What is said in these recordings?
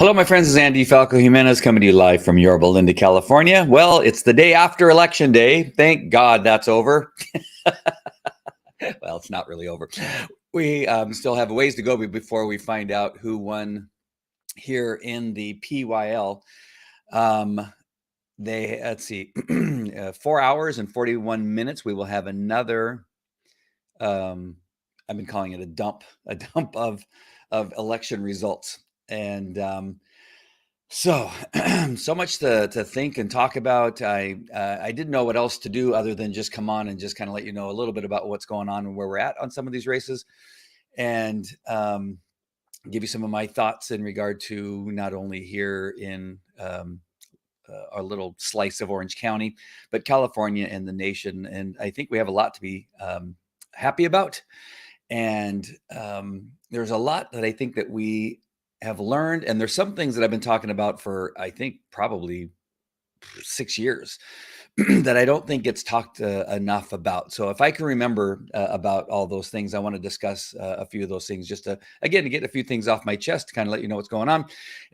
Hello, my friends. This is Andy Falco Jimenez coming to you live from Yorba Linda, California. Well, it's the day after Election Day. Thank God that's over. Well, it's not really over. We still have a ways to go before we find out who won here in the PYL. Let's see, 4 hours and 41 minutes. We will have another. I've been calling it a dump of election results. And so much to think and talk about. I didn't know what else to do other than just come on and just kind of let you know a little bit about what's going on and where we're at on some of these races, and give you some of my thoughts in regard to not only here in our little slice of Orange County, but California and the nation. And I think we have a lot to be happy about. And there's a lot that I think that we have learned, and there's some things that I've been talking about for, I think, probably 6 years that I don't think gets talked enough about. So if I can remember about all those things, I want to discuss a few of those things, just to, again, to get a few things off my chest, to kind of let you know what's going on,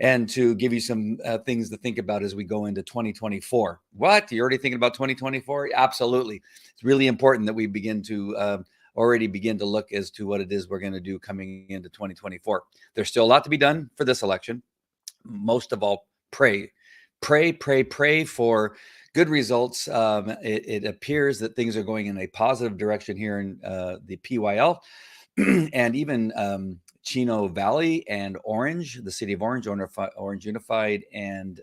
and to give you some things to think about as we go into 2024. What? You're already thinking about 2024? Absolutely. It's really important that we begin to already begin to look as to what it is we're going to do coming into 2024. There's still a lot to be done for this election. Most of all, pray for good results. It appears that things are going in a positive direction here in the PYL and even Chino Valley and Orange, the city of Orange, Orange Unified, and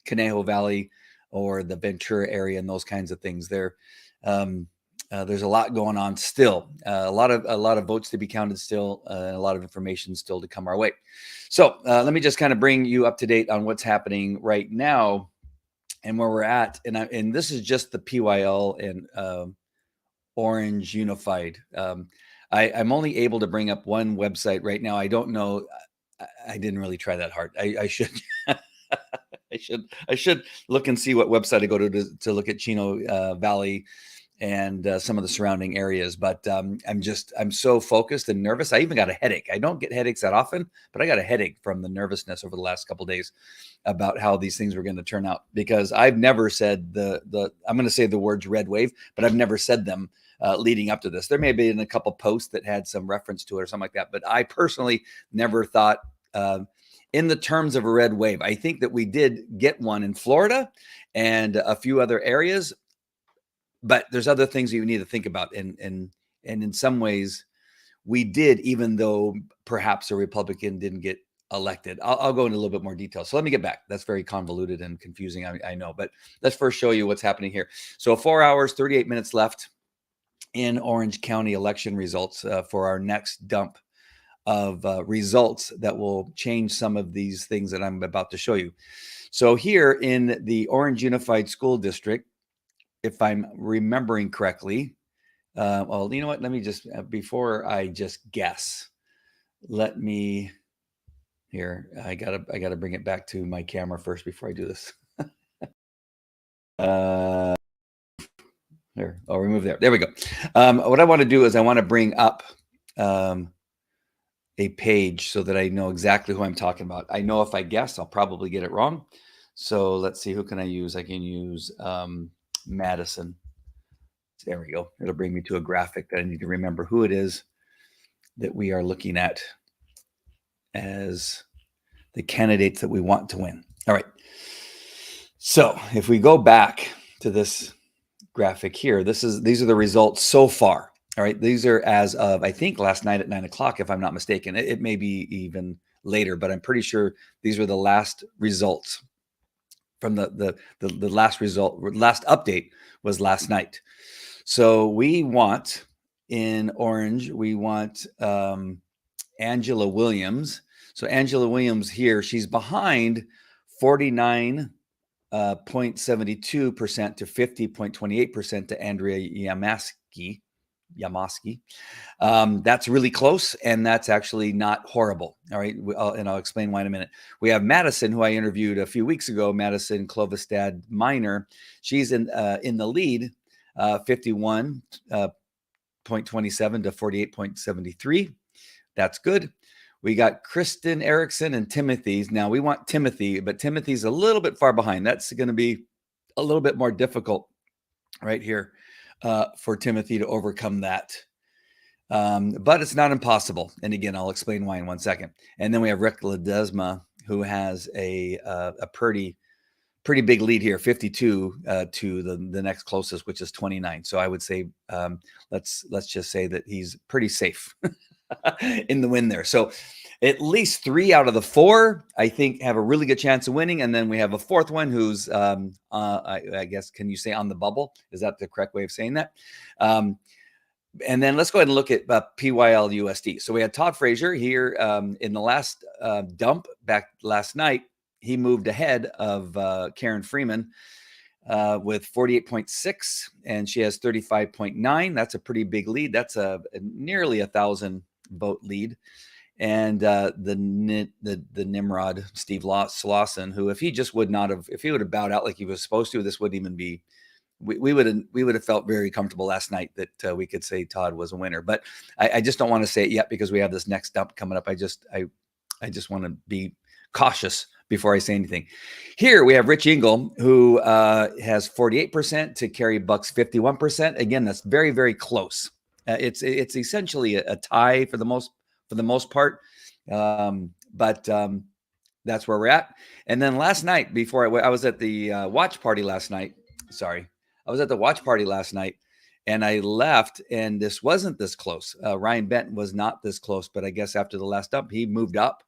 Conejo Valley, or the Ventura area, and those kinds of things. There's a lot going on still, a lot of votes to be counted still, a lot of information still to come our way. So let me just kind of bring you up to date on what's happening right now and where we're at. And this is just the PYL and Orange Unified. I'm only able to bring up one website right now. I don't know. I didn't really try that hard. I should. I should look and see what website I go to look at Chino Valley and some of the surrounding areas. But I'm so focused and nervous. I even got a headache. I don't get headaches that often, but I got a headache from the nervousness over the last couple of days about how these things were going to turn out, because I've never said I'm going to say the words red wave, but I've never said them leading up to this. There may have been a couple posts that had some reference to it or something like that, but I personally never thought in the terms of a red wave. I think that we did get one in Florida and a few other areas, but there's other things you need to think about. And in some ways we did, even though perhaps a Republican didn't get elected. I'll go into a little bit more detail. So let me get back. That's very convoluted and confusing, I know, but let's first show you what's happening here. So 4 hours, 38 minutes left in Orange County election results for our next dump of results that will change some of these things that I'm about to show you. So here in the Orange Unified School District, if I'm remembering correctly, well, you know what? Let me just, before I just guess, let me, here, I gotta bring it back to my camera first before I do this. There, I'll remove there. There we go. What I want to do is I want to bring up a page so that I know exactly who I'm talking about. I know if I guess, I'll probably get it wrong. So let's see, who can I use? I can use Madison. There we go. It'll bring me to a graphic that I need to remember who it is that we are looking at as the candidates that we want to win. All right. So if we go back to this graphic here, these are the results so far. All right. These are as of, I think, last night at 9 o'clock, if I'm not mistaken. It may be even later, but I'm pretty sure these were the last results from the last result. Last update was last night. So we want in Orange, we want Angela Williams. So Angela Williams here, she's behind 49 0.72% to 50.28% to Andrea Yamaski. That's really close, and that's actually not horrible. All right, and I'll explain why in a minute. We have Madison, who I interviewed a few weeks ago, Madison Clovestad Minor. She's in the lead, 51.27 to 48.73. That's good. We got Kristen Erickson and Timothy's. Now we want Timothy, but Timothy's a little bit far behind. That's going to be a little bit more difficult right here for Timothy to overcome that. But it's not impossible. And again, I'll explain why in 1 second. And then we have Rick Ledesma, who has a pretty big lead here, 52 to the next closest, which is 29. So I would say let's just say that he's pretty safe in the win there. So at least 3 out of the 4, I think, have a really good chance of winning. And then we have a fourth one who's, I guess, can you say on the bubble? Is that the correct way of saying that? And then let's go ahead and look at PYL USD. So we had Todd Frazier here in the last dump back last night. He moved ahead of Karen Freeman with 48.6, and she has 35.9. That's a pretty big lead. That's a nearly 1,000 vote lead. And the Nimrod, Steve Slauson, who if he would have bowed out like he was supposed to, this wouldn't even be. We would have felt very comfortable last night that we could say Todd was a winner. But I just don't want to say it yet because we have this next dump coming up. I just want to be cautious before I say anything. Here we have Rich Engel, who has 48% to Carrie Buck's 51%. Again, that's very, very close. It's essentially a tie for the most part, but that's where we're at. And then last night, before I was at the watch party last night. Sorry, I was at the watch party last night, and I left, and this wasn't this close. Ryan Benton was not this close, but I guess after the last dump, he moved up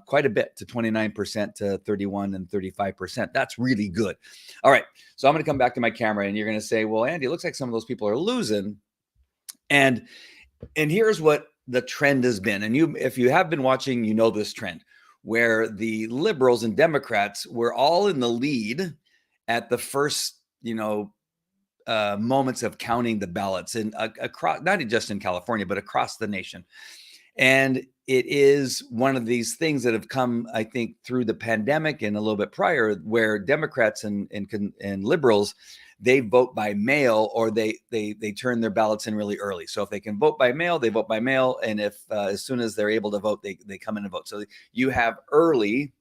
quite a bit to 29% to 31 and 35%. That's really good. All right, so I'm going to come back to my camera, and you're going to say, well, Andy, it looks like some of those people are losing. And here's what the trend has been. And if you have been watching, you know this trend, where the liberals and Democrats were all in the lead at the first, moments of counting the ballots and across, not just in California, but across the nation. And it is one of these things that have come, I think, through the pandemic and a little bit prior, where Democrats and liberals, they vote by mail, or they turn their ballots in really early. So if they can vote by mail, they vote by mail, and if as soon as they're able to vote, they come in and vote. So you have early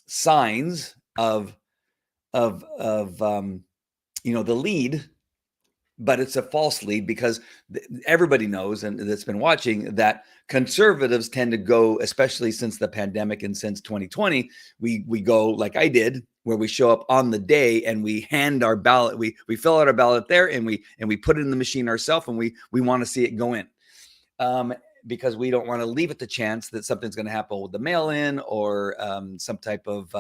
signs of the lead, but it's a false lead because everybody knows, and that's been watching, that conservatives tend to go, especially since the pandemic and since 2020, we go like I did, where we show up on the day and we hand our ballot, we fill out our ballot there, and we put it in the machine ourselves, and we want to see it go in. Because we don't want to leave it to chance that something's going to happen with the mail-in or some type of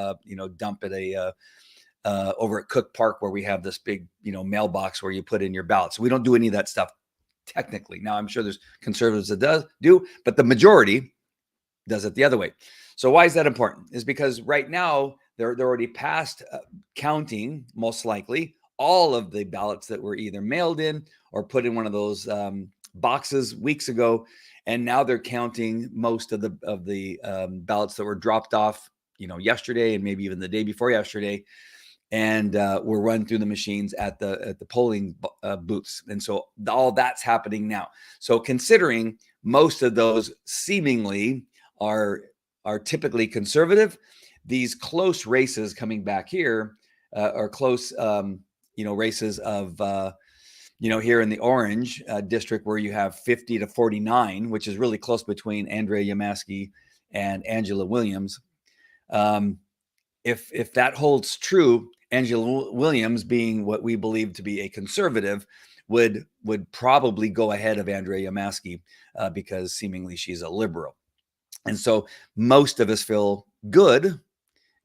dump at a over at Cook Park, where we have this big mailbox where you put in your ballot. So we don't do any of that stuff technically. Now I'm sure there's conservatives that do, but the majority does it the other way. So why is that important? Is because right now they're already past counting, most likely, all of the ballots that were either mailed in or put in one of those boxes weeks ago. And now they're counting most of the ballots that were dropped off, yesterday and maybe even the day before yesterday, and were run through the machines at the polling booths. And so all that's happening now. So considering most of those seemingly are typically conservative, these close races coming back here are close, races of. Here in the orange district, where you have 50 to 49, which is really close between Andrea Yamaski and Angela Williams. If that holds true, Angela Williams, being what we believe to be a conservative, would probably go ahead of Andrea Yamaski because seemingly she's a liberal. And so most of us feel good.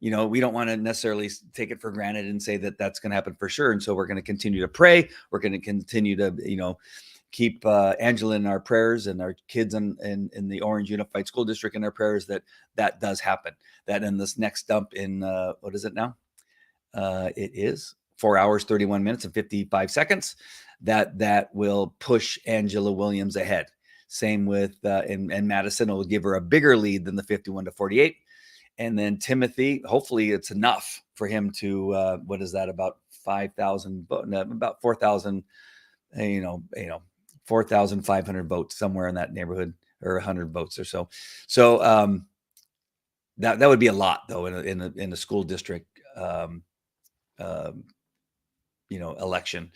We don't want to necessarily take it for granted and say that that's going to happen for sure. And so we're going to continue to pray. We're going to continue to, keep Angela in our prayers, and our kids in the Orange Unified School District in our prayers, that does happen. That in this next dump in, what is it now? It is 4 hours, 31 minutes, and 55 seconds. That will push Angela Williams ahead. Same with and Madison will give her a bigger lead than the 51-48. And then Timothy, hopefully it's enough for him to what is that, about 5,000, about 4,000, 4,500 votes, somewhere in that neighborhood, or 100 votes or so. So that would be a lot, though, in a school district election.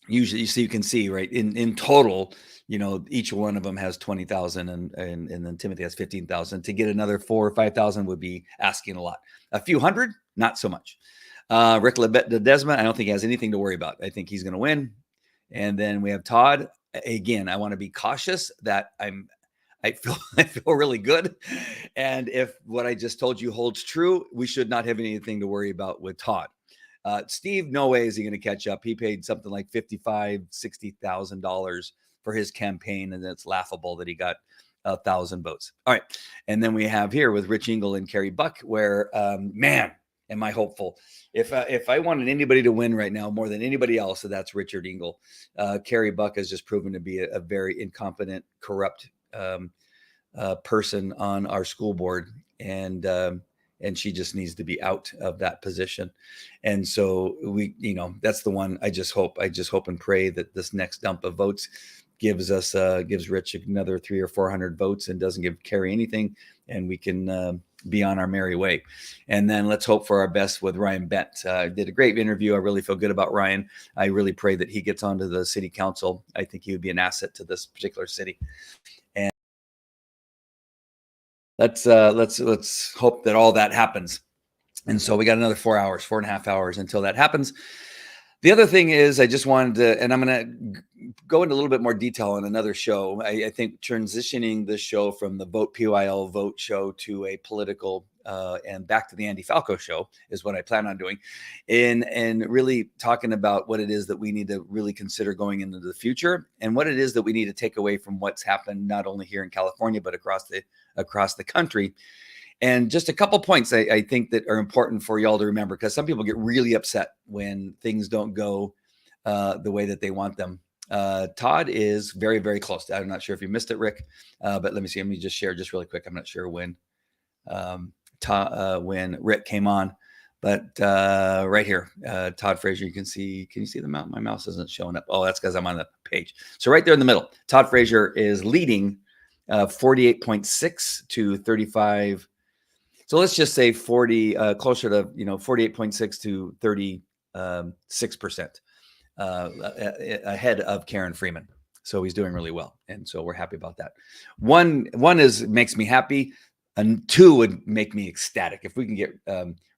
Usually, so you can see, right, in total, each one of them has 20,000, and then Timothy has 15,000. To get another 4,000 or 5,000 would be asking a lot. A few hundred, not so much. Rick Ledesma, I don't think he has anything to worry about. I think he's going to win. And then we have Todd. Again, I want to be cautious that I feel really good. And if what I just told you holds true, we should not have anything to worry about with Todd. Steve, no way is he going to catch up. He paid something like $55,000-$60,000 for his campaign, and it's laughable that he got 1,000 votes. All right, and then we have here with Rich Engel and Carrie Buck, where man, am I hopeful. If I wanted anybody to win right now more than anybody else, so that's Richard Engel. Carrie Buck has just proven to be a very incompetent, corrupt person on our school board, and she just needs to be out of that position. And so that's the one. I just hope and pray that this next dump of votes gives Rich another 300 or 400 votes and doesn't give Carrie anything, and we can be on our merry way. And then let's hope for our best with Ryan Bent. Did a great interview. I really feel good about Ryan. I really pray that he gets onto the city council. I think he would be an asset to this particular city. And let's hope that all that happens. And so we got another 4.5 hours until that happens. The other thing is, I just wanted to, and I'm going to go into a little bit more detail on another show. I think transitioning this show from the PYL Vote show to a political and back to the Andy Falco show is what I plan on doing, and really talking about what it is that we need to really consider going into the future, and what it is that we need to take away from what's happened not only here in California but across the country. And just a couple points I think that are important for y'all to remember, because some people get really upset when things don't go the way that they want them. Todd is very, very close. I'm not sure if you missed it, Rick, but let me just share just really quick. I'm not sure when Rick came on, but right here, Todd Frazier, can you see the mouse? My mouse isn't showing up. Oh, that's because I'm on the page. So right there in the middle, Todd Frazier is leading 48.6 to 35. So let's just say 40, closer to 48.6 to 36% ahead of Karen Freeman. So he's doing really well, and so we're happy about that. One makes me happy, and two would make me ecstatic if we can get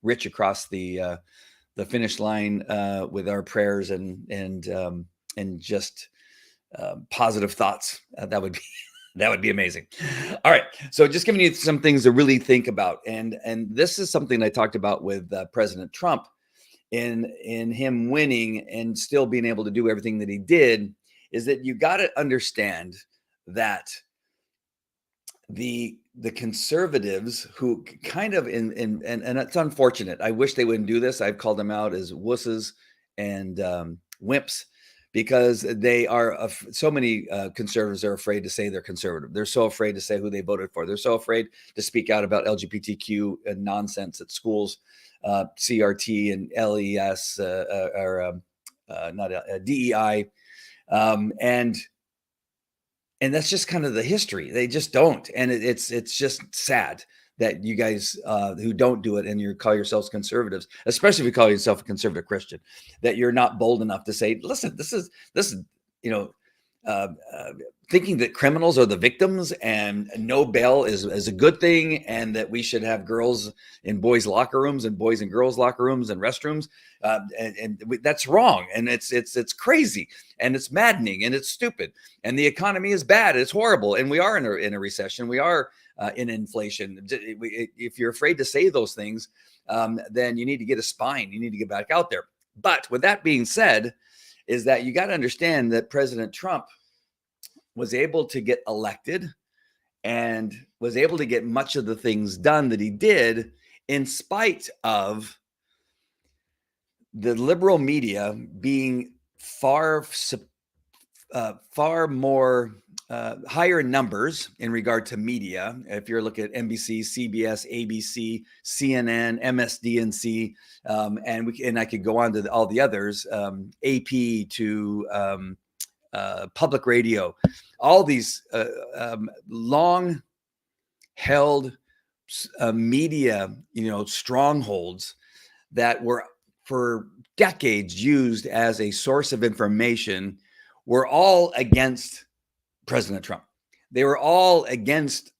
Rich across the finish line with our prayers and just positive thoughts. That would be amazing. All right. So just giving you some things to really think about. And this is something I talked about with President Trump in him winning and still being able to do everything that he did, is that you got to understand that the conservatives who kind of and it's unfortunate. I wish they wouldn't do this. I've called them out as wusses and wimps, because they are so many conservatives are afraid to say they're conservative. They're so afraid to say who they voted for. They're so afraid to speak out about LGBTQ and nonsense at schools, CRT and LES or not DEI, and that's just kind of the history. They just don't, and it's just sad that you guys who don't do it and you call yourselves conservatives, especially if you call yourself a conservative Christian, that you're not bold enough to say, listen, this is thinking that criminals are the victims and no bail is a good thing, and that we should have girls in boys' locker rooms and boys and girls' locker rooms and restrooms, and that's wrong, and it's crazy, and it's maddening, and it's stupid, and the economy is bad, it's horrible, and we are in a recession, we are in inflation. If you're afraid to say those things, then you need to get a spine. You need to get back out there. But with that being said, is that you got to understand that President Trump was able to get elected and was able to get much of the things done that he did in spite of the liberal media being far more higher numbers in regard to media. If you're looking at NBC, CBS, ABC, CNN, MSDNC, and I could go on to all the others, AP to public radio, all these long held media, strongholds that were for decades used as a source of information were all against President Trump. They were all against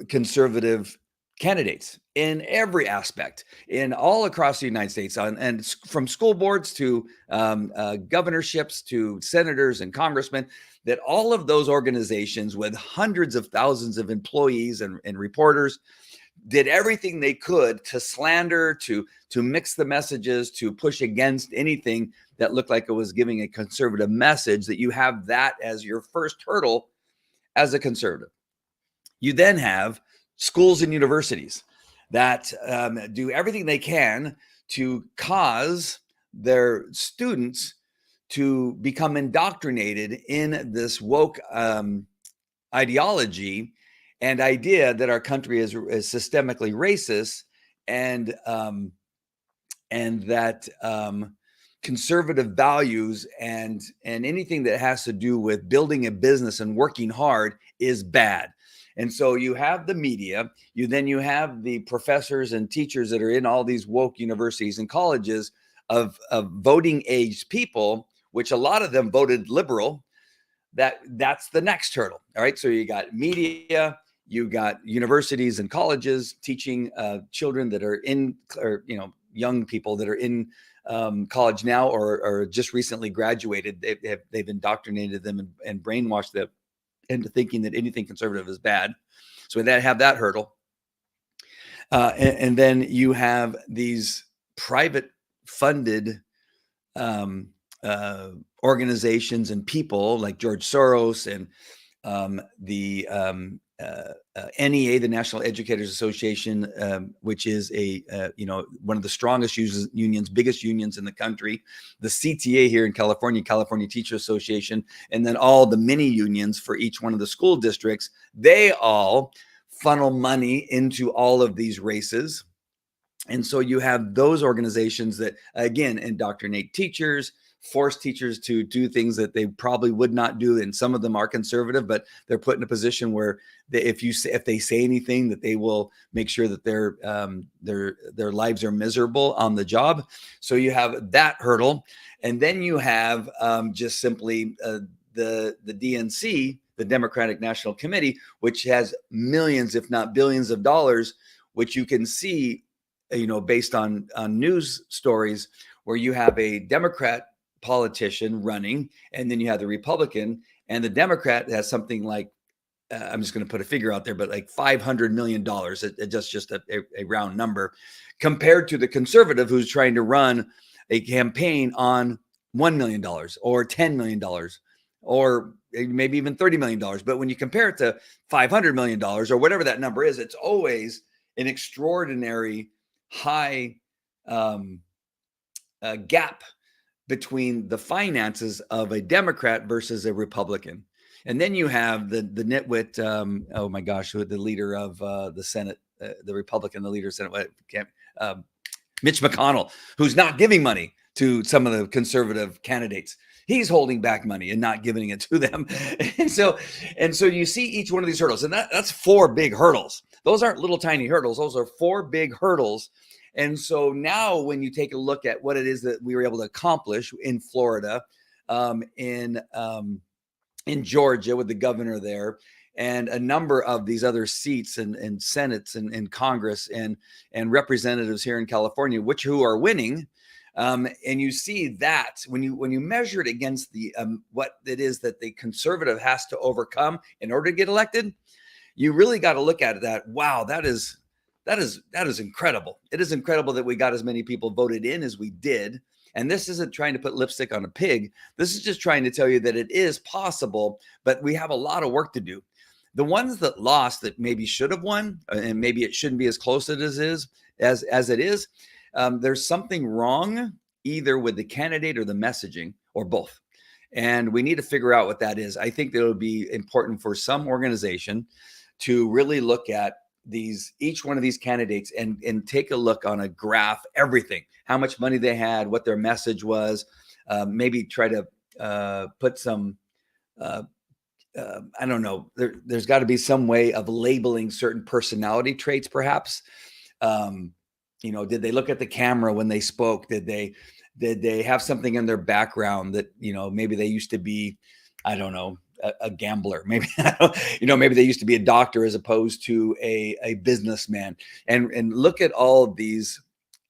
conservative candidates in every aspect, in all across the United States, and from school boards to governorships to senators and congressmen, that all of those organizations with hundreds of thousands of employees and reporters did everything they could to slander, to mix the messages, to push against anything that looked like it was giving a conservative message, that you have that as your first hurdle as a conservative. You then have schools and universities that do everything they can to cause their students to become indoctrinated in this woke ideology and idea that our country is systemically racist, and that conservative values and anything that has to do with building a business and working hard is bad. And so you have the media, you have the professors and teachers that are in all these woke universities and colleges of voting age people, which a lot of them voted liberal. That's the next hurdle. All right. So you got media, you got universities and colleges teaching children that are in, or young people that are in college now or just recently graduated. They've indoctrinated them and brainwashed them into thinking that anything conservative is bad. So they have that hurdle. And then you have these private funded organizations and people like George Soros and the NEA, the National Educators Association, which is one of the strongest unions, biggest unions in the country, the CTA here in California, California Teacher Association, and then all the mini unions for each one of the school districts. They all funnel money into all of these races. And so you have those organizations that, again, indoctrinate teachers, force teachers to do things that they probably would not do. And some of them are conservative, but they're put in a position where if they say anything, that they will make sure that their lives are miserable on the job. So you have that hurdle. And then you have just simply the DNC, the Democratic National Committee, which has millions, if not billions of dollars, which you can see, based on news stories, where you have a Democrat politician running, and then you have the Republican, and the Democrat has something like, I'm just going to put a figure out there, but like $500 million. It's just a round number, compared to the conservative who's trying to run a campaign on $1 million or $10 million or maybe even $30 million. But when you compare it to $500 million or whatever that number is, it's always an extraordinary high gap between the finances of a Democrat versus a Republican. And then you have the nitwit, oh my gosh, the leader of the Senate, the Republican, the leader of Senate, Mitch McConnell, who's not giving money to some of the conservative candidates. He's holding back money and not giving it to them. And so you see each one of these hurdles, and that's 4 big hurdles. Those aren't little tiny hurdles. Those are 4 big hurdles. And so now when you take a look at what it is that we were able to accomplish in Florida, in Georgia with the governor there, and a number of these other seats and senates and Congress and representatives here in California, who are winning. And you see that when you measure it against the what it is that the conservative has to overcome in order to get elected, you really got to look at it that, wow, that is incredible. It is incredible that we got as many people voted in as we did. And this isn't trying to put lipstick on a pig. This is just trying to tell you that it is possible, but we have a lot of work to do. The ones that lost that maybe should have won, and maybe it shouldn't be as close as it is, there's something wrong either with the candidate or the messaging or both. And we need to figure out what that is. I think that it would be important for some organization to really look at each one of these candidates and take a look on a graph, everything, how much money they had, what their message was, maybe try to put some, I don't know, there's got to be some way of labeling certain personality traits, perhaps. Did they look at the camera when they spoke? Did they have something in their background that, maybe they used to be, I don't know, a gambler, maybe, maybe they used to be a doctor as opposed to a businessman, and look at all of these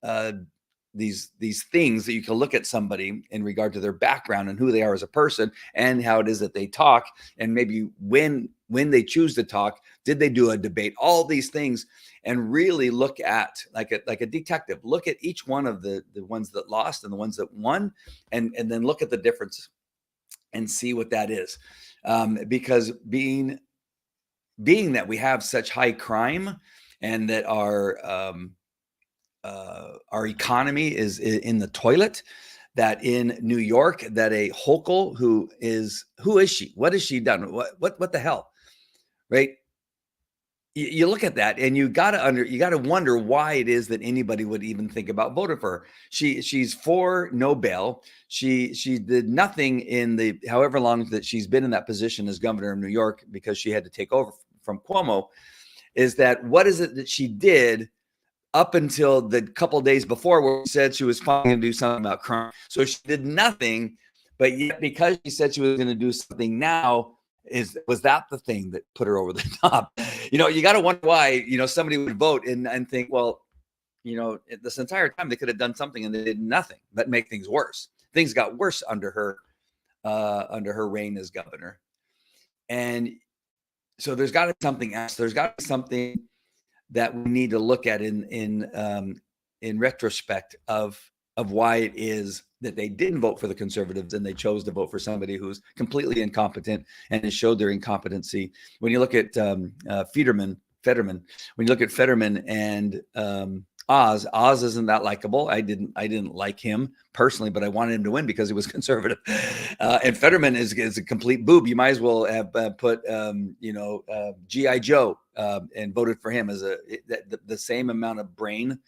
things that you can look at somebody in regard to their background and who they are as a person and how it is that they talk, and maybe when they choose to talk, did they do a debate, all these things, and really look at like a detective, look at each one of the ones that lost and the ones that won, and then look at the difference and see what that is. Because being that we have such high crime and that our economy is in the toilet, that in New York, that a Hochul who is she? What has she done? What the hell? Right? You look at that and you got to wonder why it is that anybody would even think about voting for her. She's for no bail. She did nothing in the however long that she's been in that position as governor of New York, because she had to take over from Cuomo. Is that what is it that she did up until the couple of days before, where she said she was finally going to do something about crime? So she did nothing, but yet because she said she was going to do something now, was that the thing that put her over the top? You got to wonder why, somebody would vote and think, well, this entire time they could have done something and they did nothing but make things worse. Things got worse under her reign as governor. And so there's got to be something else. There's got to be something that we need to look at in retrospect of why it is that they didn't vote for the conservatives and they chose to vote for somebody who's completely incompetent and has showed their incompetency. When you look at Fetterman, when you look at Fetterman and Oz isn't that likable. I didn't like him personally, but I wanted him to win because he was conservative. And Fetterman is a complete boob. You might as well have put G.I. Joe and voted for him as the same amount of brain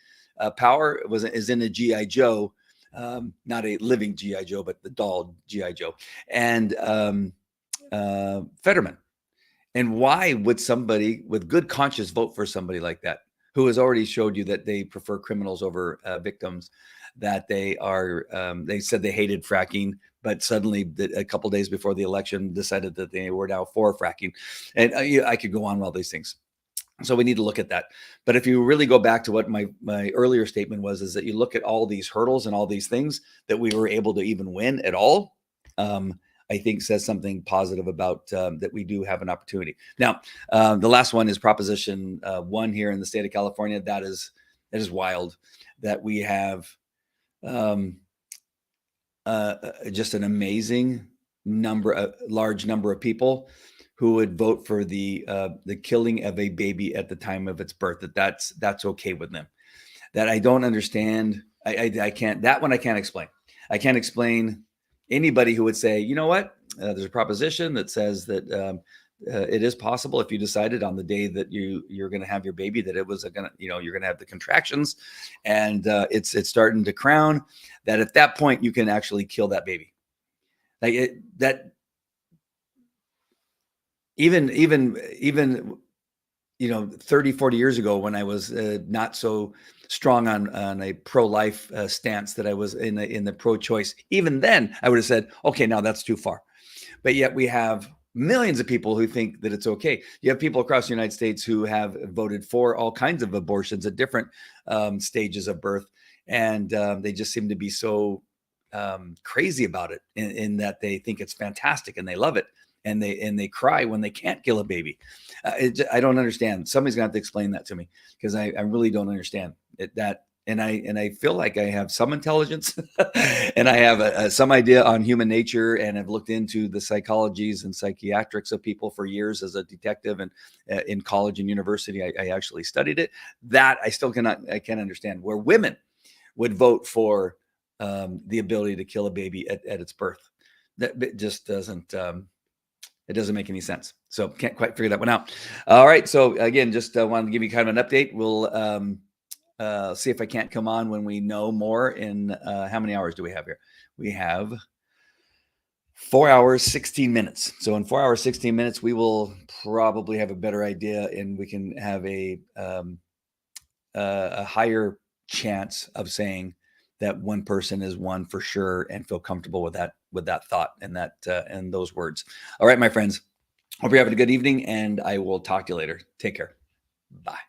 power is in a G.I. Joe, not a living G.I. Joe, but the doll G.I. Joe, and Fetterman. And why would somebody with good conscience vote for somebody like that, who has already showed you that they prefer criminals over victims, that they said they hated fracking, but suddenly a couple of days before the election decided that they were now for fracking. And I could go on with all these things. So we need to look at that. But if you really go back to what my earlier statement was, is that you look at all these hurdles and all these things that we were able to even win at all, I think says something positive about that we do have an opportunity. Now, the last one is Proposition 1 here in the state of California. That is wild that we have just an amazing large number of people who would vote for the killing of a baby at the time of its birth. That's okay with them. That I don't understand. I can't. That one I can't explain. I can't explain anybody who would say, you know what, there's a proposition that says that it is possible, if you decided on the day that you're going to have your baby, that it was you're going to have the contractions and it's starting to crown, that at that point you can actually kill that baby. Like that. Even 30, 40 years ago, when I was not so strong on a pro-life stance, that I was in the pro-choice, even then I would have said, okay, now that's too far. But yet we have millions of people who think that it's okay. You have people across the United States who have voted for all kinds of abortions at different stages of birth. And they just seem to be so crazy about it in that they think it's fantastic and they love it. And they cry when they can't kill a baby. I don't understand. Somebody's gonna have to explain that to me, because I really don't understand that. And I feel like I have some intelligence and I have some idea on human nature, and have looked into the psychologies and psychiatrics of people for years as a detective, and in college and university I actually studied it. That I can't understand where women would vote for the ability to kill a baby at its birth. That just doesn't. It doesn't make any sense. So can't quite figure that one out. All right. So again, just wanted to give you kind of an update. We'll see if I can't come on when we know more. In how many hours do we have here? We have 4 hours, 16 minutes. So in 4 hours, 16 minutes, we will probably have a better idea, and we can have a higher chance of saying that one person is one for sure, and feel comfortable with that thought and that and those words. All right, my friends. Hope you're having a good evening, and I will talk to you later. Take care. Bye.